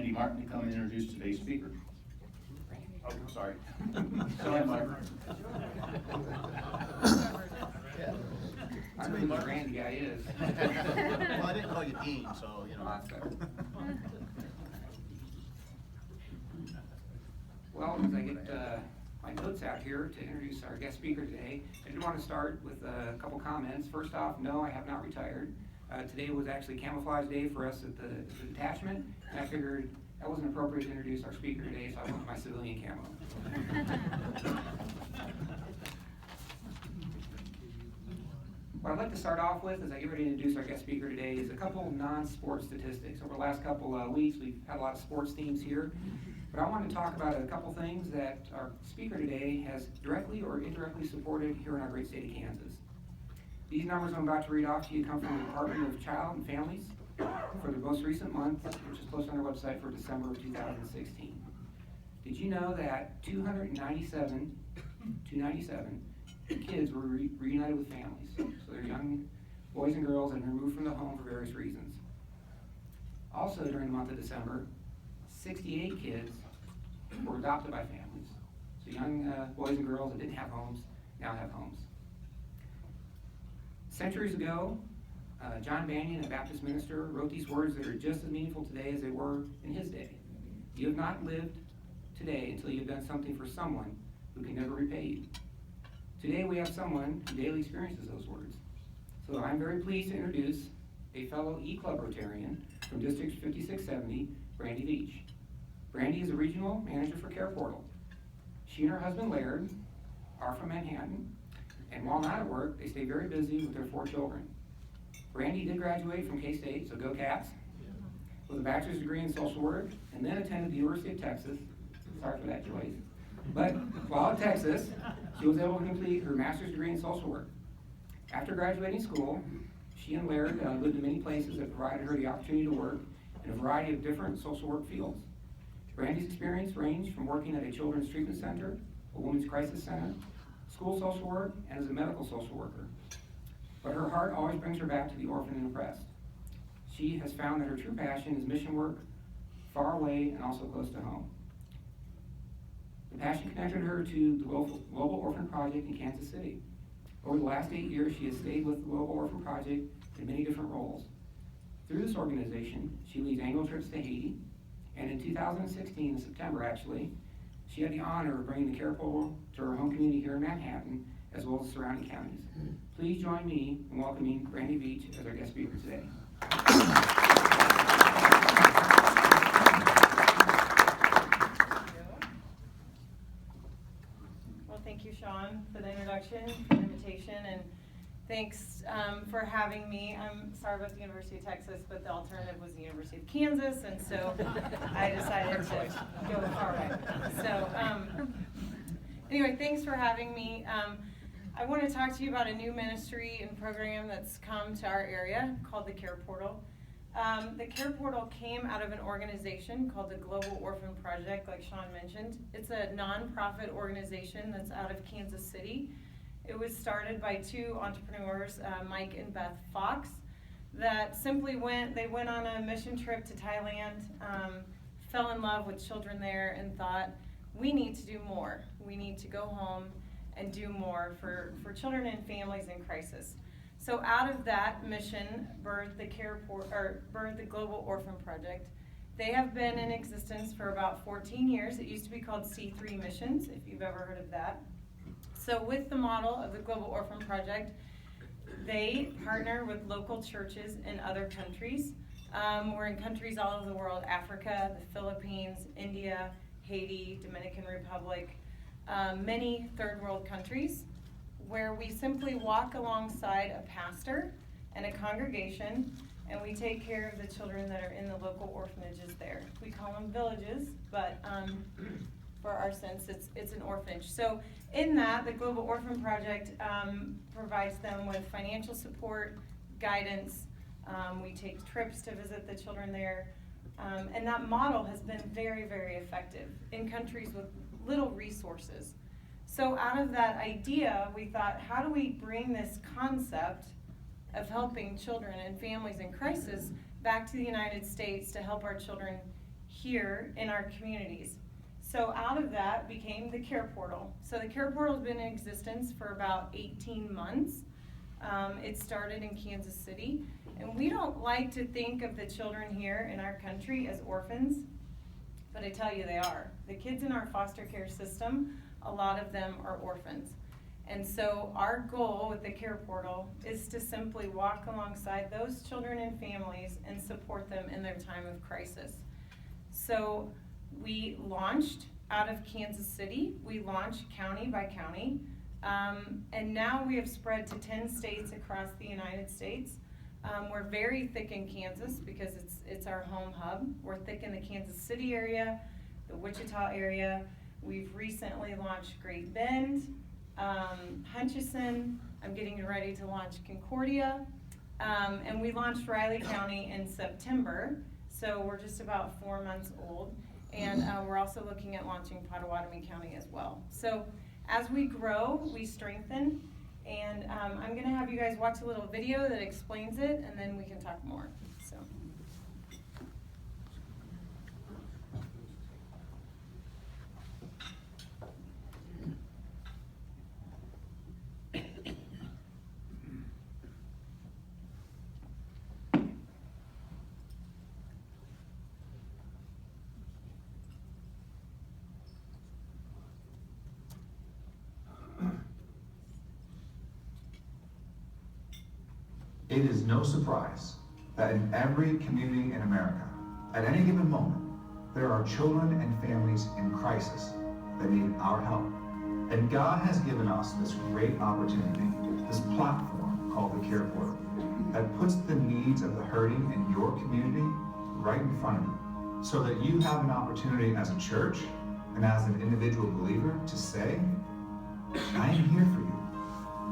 Brandy Martin to come and introduce today's speaker. Oh, sorry. Go ahead, Martin. I don't know who the Brandy guy is. Well, I didn't call you Dean, so, you know. That's fair. Well, as I get my notes out here to introduce our guest speaker today, I did want to start with a couple comments. First off, no, I have not retired. Today was actually camouflage day for us at the detachment, and I figured that wasn't appropriate to introduce our speaker today, so I went with my civilian camo. What I'd like to start off with, as I get ready to introduce our guest speaker today, is a couple non-sports statistics. Over the last couple weeks, we've had a lot of sports themes here, but I want to talk about a couple things that our speaker today has directly or indirectly supported here in our great state of Kansas. These numbers I'm about to read off to you come from the Department of Child and Families for the most recent month, which is posted on our website for December of 2016. Did you know that 297 kids were reunited with families? So they're young boys and girls that have been removed from the home for various reasons. Also, during the month of December, 68 kids were adopted by families. So young boys and girls that didn't have homes now have homes. Centuries ago, John Banyan, a Baptist minister, wrote these words that are just as meaningful today as they were in his day. You have not lived today until you have done something for someone who can never repay you. Today we have someone who daily experiences those words. So I'm very pleased to introduce a fellow E-Club Rotarian from District 5670, Brandy Veatch. Brandy is a regional manager for Care Portal. She and her husband Laird are from Manhattan, and while not at work, they stay very busy with their 4 children. Brandy did graduate from K-State, so go Cats, with a bachelor's degree in social work, and then attended the University of Texas. Sorry for that, Joyce. But while at Texas, she was able to complete her master's degree in social work. After graduating school, she and Laird lived in many places that provided her the opportunity to work in a variety of different social work fields. Brandy's experience ranged from working at a children's treatment center, a women's crisis center, school social work, and as a medical social worker. But her heart always brings her back to the orphan and oppressed. She has found that her true passion is mission work, far away and also close to home. The passion connected her to the Global Orphan Project in Kansas City. Over the last 8 years, she has stayed with the Global Orphan Project in many different roles. Through this organization, she leads annual trips to Haiti, and in 2016, in September actually, she had the honor of bringing the Care Portal to her home community here in Manhattan, as well as surrounding counties. Please join me in welcoming Brandy Veatch as our guest speaker today. Well, thank you, Sean, for the introduction, the invitation, and thanks for having me. I'm sorry about the University of Texas, but the alternative was the University of Kansas, and so I decided to go far away. So anyway, thanks for having me. I want to talk to you about a new ministry and program that's come to our area called the Care Portal. The Care Portal came out of an organization called the Global Orphan Project, like Sean mentioned. It's a nonprofit organization that's out of Kansas City. It was started by 2 entrepreneurs, Mike and Beth Fox, that simply went on a mission trip to Thailand, fell in love with children there, and thought, we need to do more. We need to go home and do more for children and families in crisis. So out of that mission, birthed the Global Orphan Project. They have been in existence for about 14 years. It used to be called C3 Missions, if you've ever heard of that. So with the model of the Global Orphan Project, they partner with local churches in other countries. We're in countries all over the world: Africa, the Philippines, India, Haiti, Dominican Republic, many third world countries, where we simply walk alongside a pastor and a congregation, and we take care of the children that are in the local orphanages there. We call them villages, but for our sense, it's an orphanage. So in that, the Global Orphan Project provides them with financial support, guidance. We take trips to visit the children there. And that model has been very, very effective in countries with little resources. So out of that idea, we thought, how do we bring this concept of helping children and families in crisis back to the United States to help our children here in our communities. So out of that became the Care Portal. So the Care Portal has been in existence for about 18 months. It started in Kansas City, and we don't like to think of the children here in our country as orphans, but I tell you they are. The kids in our foster care system, a lot of them are orphans. And so our goal with the Care Portal is to simply walk alongside those children and families and support them in their time of crisis. So we launched out of Kansas City. We launched county by county. And now we have spread to 10 states across the United States. We're very thick in Kansas because it's our home hub. We're thick in the Kansas City area, the Wichita area. We've recently launched Great Bend, Hutchinson. I'm getting ready to launch Concordia. And we launched Riley County in September. So we're just about 4 months old. And we're also looking at launching Pottawatomie County as well. So as we grow, we strengthen. And I'm going to have you guys watch a little video that explains it, and then we can talk more. So. It is no surprise that in every community in America, at any given moment, there are children and families in crisis that need our help. And God has given us this great opportunity, this platform called the Care Portal, that puts the needs of the hurting in your community right in front of you, so that you have an opportunity as a church and as an individual believer to say, I am here for you.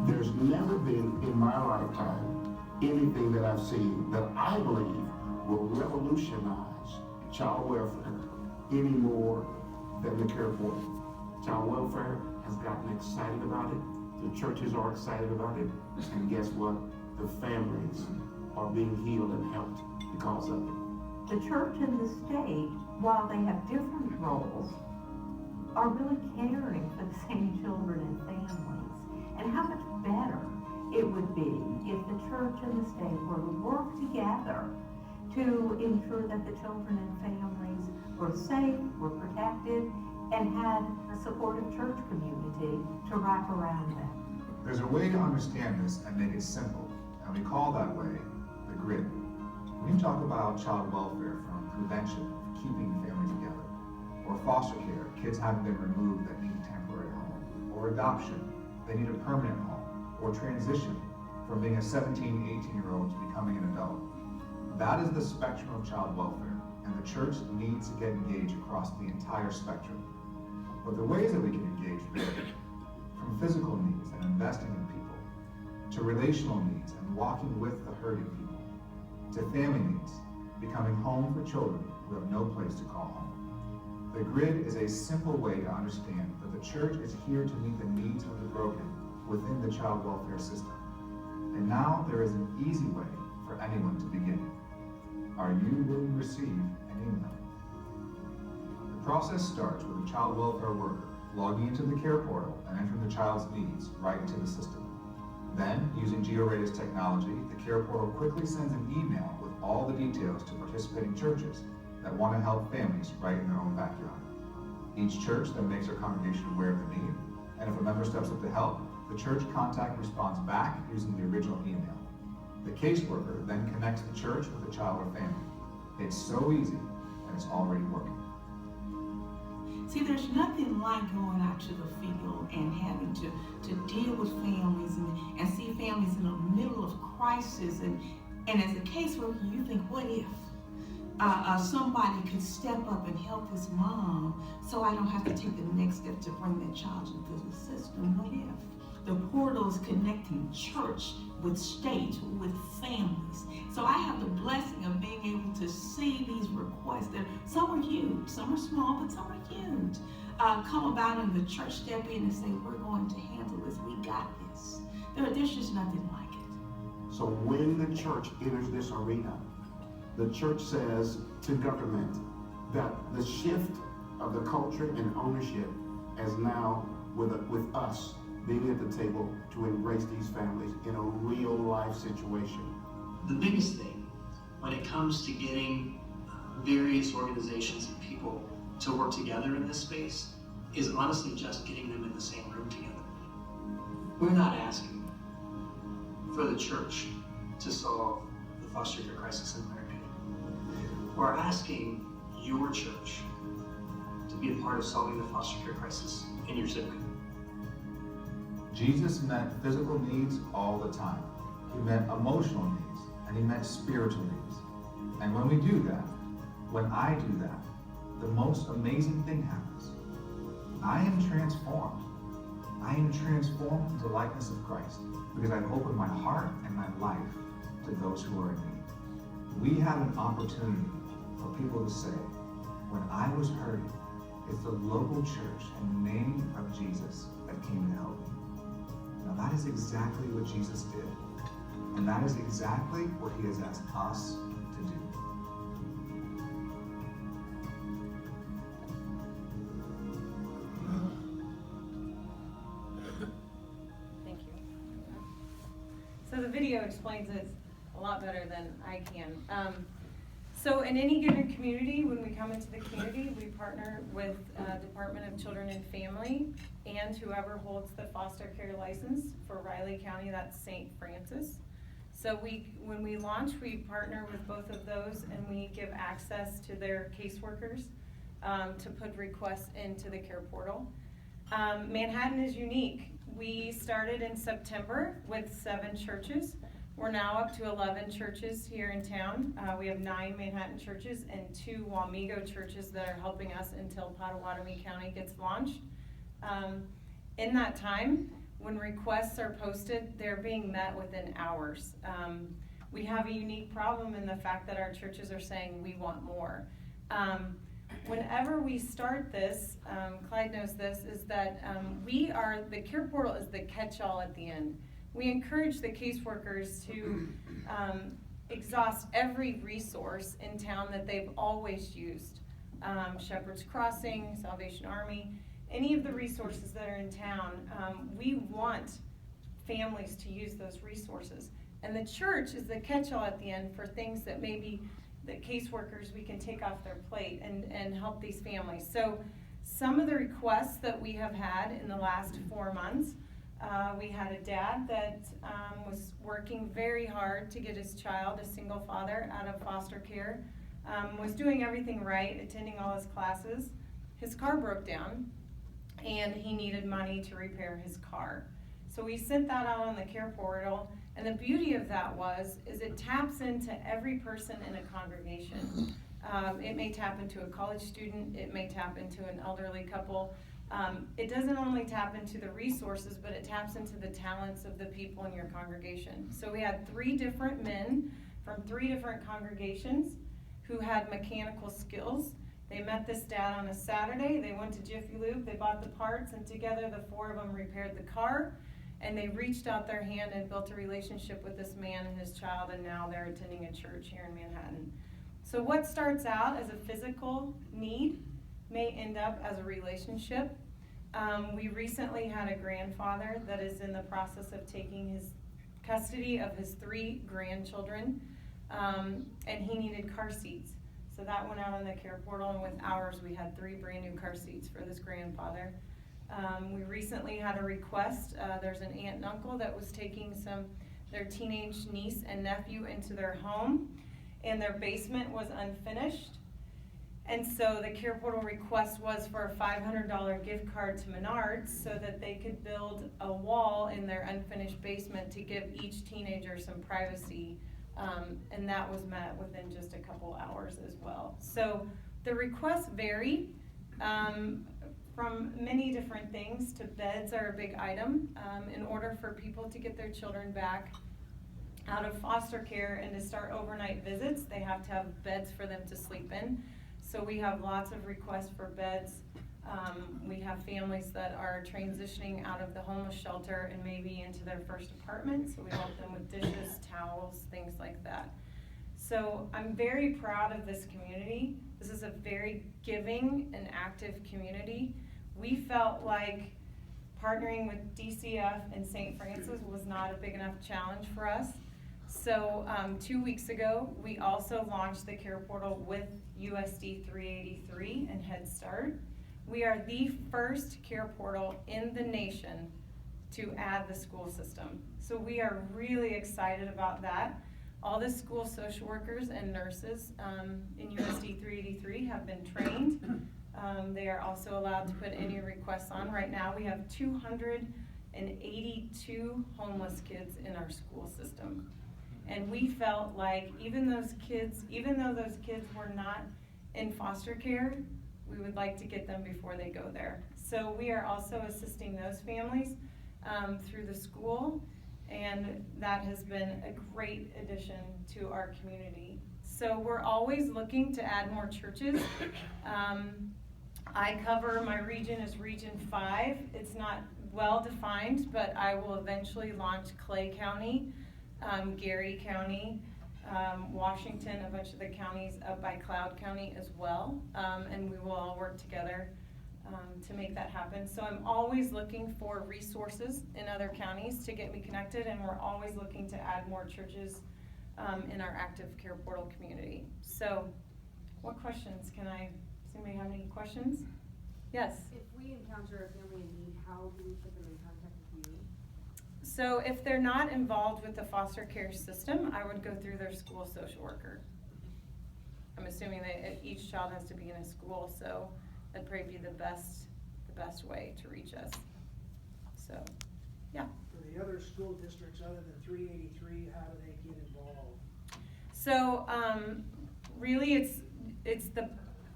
There's never been in my lifetime anything that I've seen that I believe will revolutionize child welfare any more than the Care Portal. Child welfare has gotten excited about it. The churches are excited about it. And guess what? The families are being healed and helped because of it. The church and the state, while they have different roles, are really caring for the same children and families. And how much better it would be if the church and the state were to work together to ensure that the children and families were safe, were protected, and had a supportive church community to wrap around them. There's a way to understand this and make it simple, and we call that way the grid. When you talk about child welfare, from prevention, keeping the family together, or foster care, kids haven't been removed that need a temporary home, or adoption, they need a permanent home, or transition from being a 17, 18-year-old to becoming an adult. That is the spectrum of child welfare, and the church needs to get engaged across the entire spectrum. But the ways that we can engage vary, from physical needs and investing in people, to relational needs and walking with the hurting people, to family needs, becoming home for children who have no place to call home. The grid is a simple way to understand that the church is here to meet the needs of the broken within the child welfare system. And now there is an easy way for anyone to begin. Are you willing to receive an email? The process starts with a child welfare worker logging into the Care Portal and entering the child's needs right into the system. Then, using GeoRadius technology, the Care Portal quickly sends an email with all the details to participating churches that want to help families right in their own backyard. Each church then makes their congregation aware of the need, and if a member steps up to help, the church contact responds back using the original email. The caseworker then connects the church with the child or family. It's so easy, and it's already working. See, there's nothing like going out to the field and having to deal with families and see families in the middle of crisis. And as a caseworker, you think, what if somebody could step up and help this mom so I don't have to take the next step to bring that child into the system? What if? The portal is connecting church with state, with families. So I have the blessing of being able to see these requests that some are huge, some are small, but some are huge, come about in the church step in and say, we're going to handle this, we got this. There's just nothing like it. So when the church enters this arena, the church says to government that the shift of the culture and ownership as now with us being at the table to embrace these families in a real life situation. The biggest thing when it comes to getting various organizations and people to work together in this space is honestly just getting them in the same room together. We're not asking for the church to solve the foster care crisis in America. We're asking your church to be a part of solving the foster care crisis in your zip code. Jesus met physical needs all the time. He met emotional needs, and he met spiritual needs. And when we do that, when I do that, the most amazing thing happens. I am transformed. I am transformed into the likeness of Christ because I've opened my heart and my life to those who are in need. We have an opportunity for people to say, when I was hurting, it's the local church in the name of Jesus that came to help me. Now that is exactly what Jesus did. And that is exactly what he has asked us to do. Thank you. So the video explains it a lot better than I can. So in any given community, when we come into the community, we partner with Department of Children and Family and whoever holds the foster care license for Riley County, that's St. Francis. So when we launch, we partner with both of those and we give access to their caseworkers to put requests into the care portal. Manhattan is unique. We started in September with 7 churches. We're now up to 11 churches here in town. We have 9 Manhattan churches and 2 Wamego churches that are helping us until Potawatomi County gets launched. In that time, when requests are posted, they're being met within hours. We have a unique problem in the fact that our churches are saying we want more. Whenever we start this, Clyde knows this, is that the care portal is the catch-all at the end. We encourage the caseworkers to exhaust every resource in town that they've always used. Shepherd's Crossing, Salvation Army, any of the resources that are in town, we want families to use those resources. And the church is the catch-all at the end for things that maybe the caseworkers, we can take off their plate and help these families. So some of the requests that we have had in the last 4 months, we had a dad that was working very hard to get his child, a single father, out of foster care, was doing everything right, attending all his classes. His car broke down and he needed money to repair his car. So we sent that out on the care portal, and the beauty of that is it taps into every person in a congregation. It may tap into a college student, it may tap into an elderly couple. It doesn't only tap into the resources, but it taps into the talents of the people in your congregation. So we had 3 different men from 3 different congregations who had mechanical skills. They met this dad on a Saturday, they went to Jiffy Lube, they bought the parts, and together the 4 of them repaired the car, and they reached out their hand and built a relationship with this man and his child, and now they're attending a church here in Manhattan. So what starts out as a physical need may end up as a relationship. We recently had a grandfather that is in the process of taking his custody of his 3 grandchildren, and he needed car seats. So that went out on the care portal, and with hours we had 3 brand new car seats for this grandfather. We recently had a request. There's an aunt and uncle that was taking their teenage niece and nephew into their home, and their basement was unfinished. And so the care portal request was for a $500 gift card to Menards so that they could build a wall in their unfinished basement to give each teenager some privacy. And that was met within just a couple hours as well. So the requests vary from many different things to beds are a big item. In order for people to get their children back out of foster care and to start overnight visits, they have to have beds for them to sleep in. So we have lots of requests for beds. We have families that are transitioning out of the homeless shelter and maybe into their first apartment, so we help them with dishes, towels, things like that. So I'm very proud of this community. This is a very giving and active community. We felt like partnering with DCF and St. Francis was not a big enough challenge for us. So 2 weeks ago, we also launched the Care Portal with USD 383 and Head Start. We are the first Care Portal in the nation to add the school system. So we are really excited about that. All the school social workers and nurses in USD 383 have been trained. They are also allowed to put any requests on. Right now we have 282 homeless kids in our school system. And we felt like even though those kids were not in foster care, we would like to get them before they go there. So we are also assisting those families through the school, and that has been a great addition to our community. So we're always looking to add more churches. I cover, my region is Region 5. It's not well defined, but I will eventually launch Clay County, Gary County, Washington, a bunch of the counties up by Cloud County as well, and we will all work together to make that happen. So I'm always looking for resources in other counties to get me connected, and we're always looking to add more churches in our active Care Portal community. So what questions does anybody have any questions? Yes? If we encounter a family in need, how do we put them in contact with you? So if they're not involved with the foster care system, I would go through their school social worker. I'm assuming that each child has to be in a school, so that'd probably be the best way to reach us. So, yeah. For the other school districts other than 383, how do they get involved? So, really it's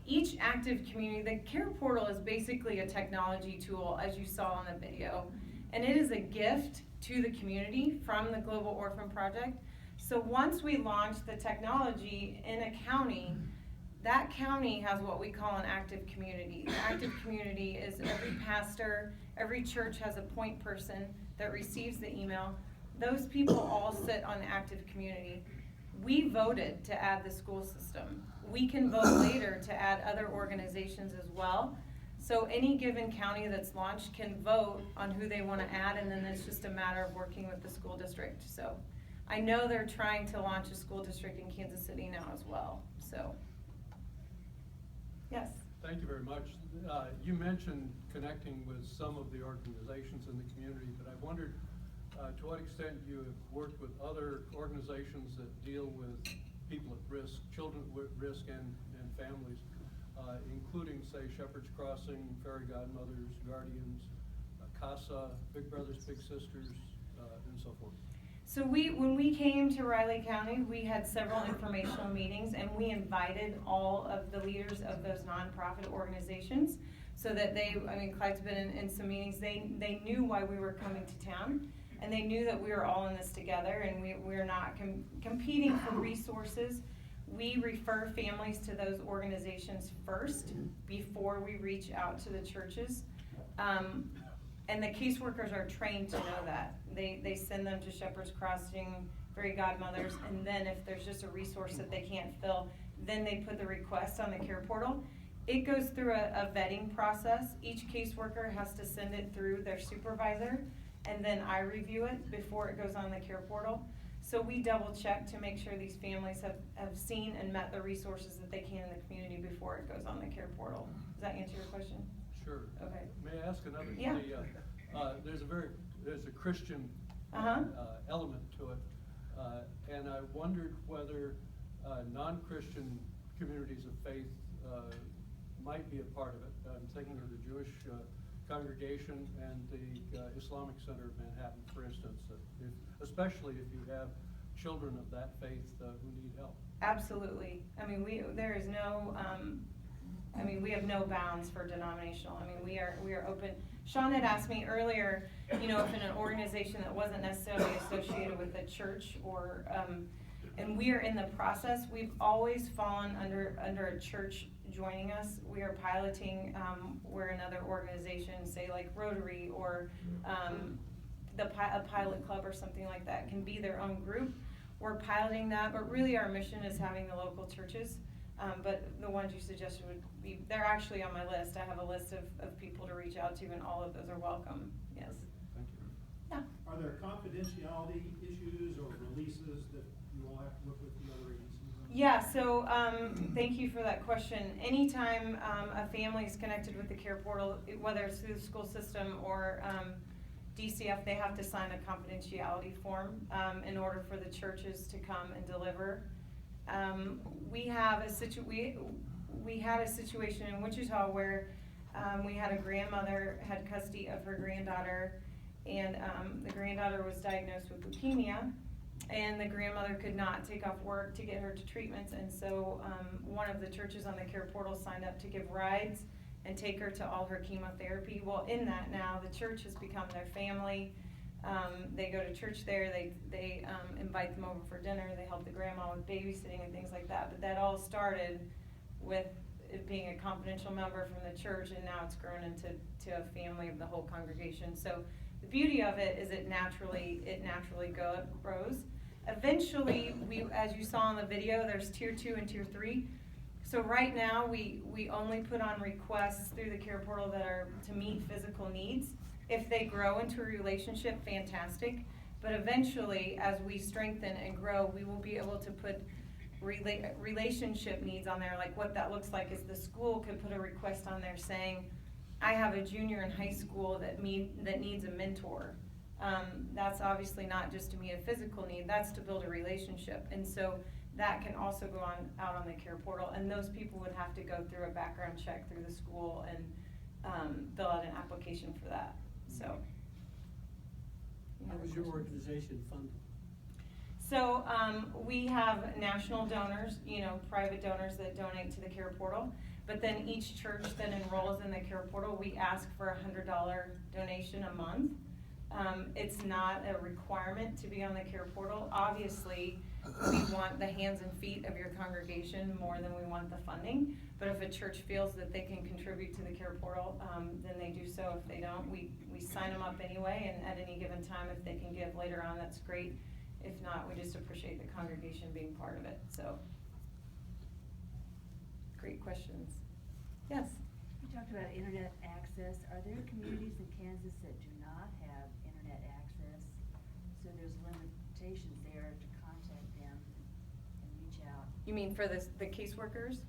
each active community. The Care Portal is basically a technology tool, as you saw in the video, and it is a gift to the community from the Global Orphan Project. So once we launch the technology in a county, that county has what we call an active community. The active community is every pastor, every church has a point person that receives the email. Those people all sit on the active community. We voted to add the school system. We can vote later to add other organizations as well. So any given county that's launched can vote on who they want to add, and then it's just a matter of working with the school district. So I know they're trying to launch a school district in Kansas City now as well. So, yes? Thank you very much. You mentioned connecting with some of the organizations in the community, but I wondered to what extent you have worked with other organizations that deal with people at risk, children at risk and families, including, say, Shepherd's Crossing, Fairy Godmothers, Guardians, CASA, Big Brothers, Big Sisters, and so forth. So when we came to Riley County, we had several informational meetings, and we invited all of the leaders of those nonprofit organizations so that Clyde's been in some meetings, they knew why we were coming to town, and they knew that we were all in this together, and we're not competing for resources. We refer families to those organizations first before we reach out to the churches. And the caseworkers are trained to know that. They send them to Shepherd's Crossing, Fairy Godmothers, and then if there's just a resource that they can't fill, then they put the request on the Care Portal. It goes through a vetting process. Each caseworker has to send it through their supervisor, and then I review it before it goes on the Care Portal. So we double check to make sure these families have seen and met the resources that they can in the community before it goes on the Care Portal. Does that answer your question? Sure. Okay. May I ask another? Yeah. There's a Christian element to it, and I wondered whether non-Christian communities of faith might be a part of it. I'm thinking of the Jewish congregation and the Islamic Center of Manhattan, for instance, especially if you have children of that faith who need help. Absolutely. We have no bounds for denominational. We are open. Sean had asked me earlier, if in an organization that wasn't necessarily associated with a church or, and we are in the process. We've always fallen under a church joining us. We are piloting where another organization, say like Rotary or a pilot club or something like that, can be their own group. We're piloting that, but really our mission is having the local churches But the ones you suggested would be, they're actually on my list. I have a list of people to reach out to, and all of those are welcome, yes. Thank you. Yeah. Are there confidentiality issues or releases that you all have to work with the other agencies on? Yeah, so, thank you for that question. Anytime, a family is connected with the care portal, whether it's through the school system or, DCF, they have to sign a confidentiality form, in order for the churches to come and deliver. We had a situation in Wichita where, we had a grandmother had custody of her granddaughter, and, the granddaughter was diagnosed with leukemia, and the grandmother could not take off work to get her to treatments, and so, one of the churches on the care portal signed up to give rides and take her to all her chemotherapy. Well, in that now, the church has become their family. They go to church there, they invite them over for dinner, they help the grandma with babysitting and things like that. But that all started with it being a confidential member from the church, and now it's grown into a family of the whole congregation. So the beauty of it is it naturally grows. Eventually, as you saw in the video, there's tier 2 and tier 3. So right now, we only put on requests through the care portal that are to meet physical needs. If they grow into a relationship, fantastic. But eventually, as we strengthen and grow, we will be able to put relationship needs on there. Like what that looks like is the school could put a request on there saying, I have a junior in high school that needs a mentor. That's obviously not just to meet a physical need, that's to build a relationship. And so that can also go out on the care portal, and those people would have to go through a background check through the school and fill out an application for that. So. How was your organization funded? So we have national donors, private donors that donate to the care portal. But then each church that enrolls in the care portal, we ask for a $100 donation a month. It's not a requirement to be on the care portal. Obviously, we want the hands and feet of your congregation more than we want the funding. But if a church feels that they can contribute to the care portal, then they do so. If they don't, we sign them up anyway, and at any given time, if they can give later on, that's great. If not, we just appreciate the congregation being part of it, so. Great questions. Yes? You talked about internet access. Are there communities in Kansas that do not have internet access? So there's limitations there to contact them and reach out. You mean for the caseworkers?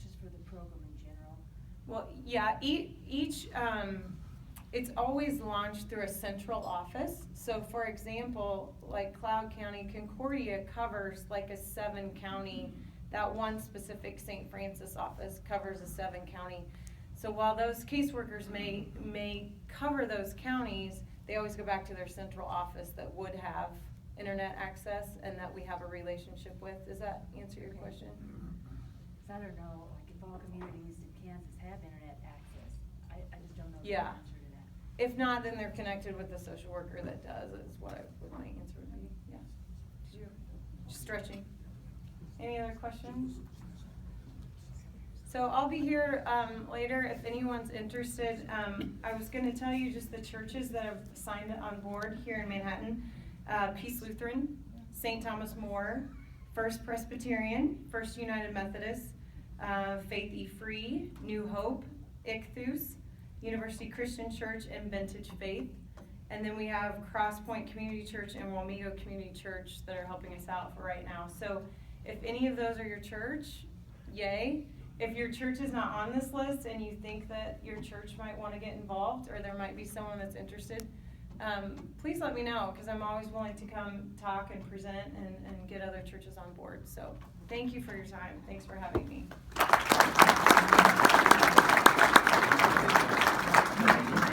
Just for the program in general? Well, yeah, each it's always launched through a central office. So for example, like Cloud County, Concordia covers like a 7-county, that one specific St. Francis office covers a 7-county. So while those caseworkers may cover those counties, they always go back to their central office that would have internet access and that we have a relationship with. Does that answer your question? Because I don't know, like if all communities in Kansas have internet access, I just don't know the Yeah. answer to that. If not, then they're connected with the social worker that does, is what my answer would be, yeah. Just stretching. Any other questions? So I'll be here later if anyone's interested. I was gonna tell you just the churches that have signed on board here in Manhattan. Peace Lutheran, St. Thomas More, First Presbyterian, First United Methodist, Faith E-Free, New Hope, Ichthus, University Christian Church, and Vintage Faith. And then we have Cross Point Community Church and Wamego Community Church that are helping us out for right now. So if any of those are your church, yay. If your church is not on this list and you think that your church might want to get involved or there might be someone that's interested, please let me know, because I'm always willing to come talk and present and get other churches on board. So thank you for your time. Thanks for having me.